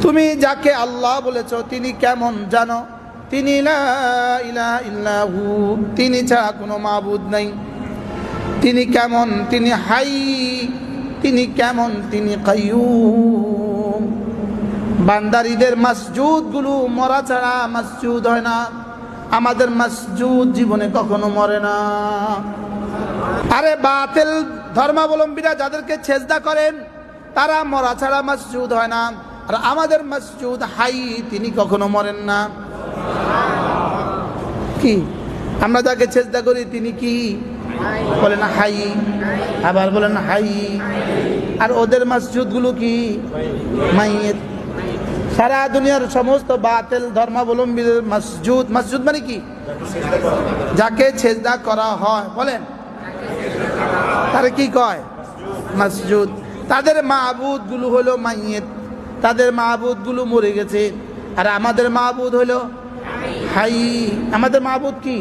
তুমি যাকে আল্লাহ বলেছো তিনি কেমন জানো? তিনি লা ইলাহা ইল্লাহু, তিনি ছাড়া কোনো মাবুদ নাই। তিনি কেমন? তিনি হাই। তিনি কেমন? তিনি কাইয়ুম। বান্দার ঈদের মসজিদগুলো মরা ছাড়া মসজিদ হয় না। আমাদের মসজিদ জীবনে কখনো মরে না। আরে বাতিল ধর্মাবলম্বীরা যাদেরকে সেজদা করেন তারা মরা ছাড়া মসজিদ হয় না। আর আমাদের মসজিদ হাই, তিনি কখনো মরেন না। কি আমরা যাকে সেজদা করি তিনি কি বলেন? হাই। আবার বলেন হাই। আর ওদের মসজিদগুলো কি? মাইয়েত। সারা দুনিয়ার সমস্ত বাতিল ধর্মাবলম্বীদের মসজিদ, মসজিদ মানে কি? যাকে সেজদা করা হয় বলেন তারে কি কয়? মসজিদ। তাদের মাবুদ গুলো হলো মাইয়েত, তাদের মাবুদ গুলো মরে গেছে। আর আমাদের মাবুদ হলো হাই। আমাদের মাবুদ কি?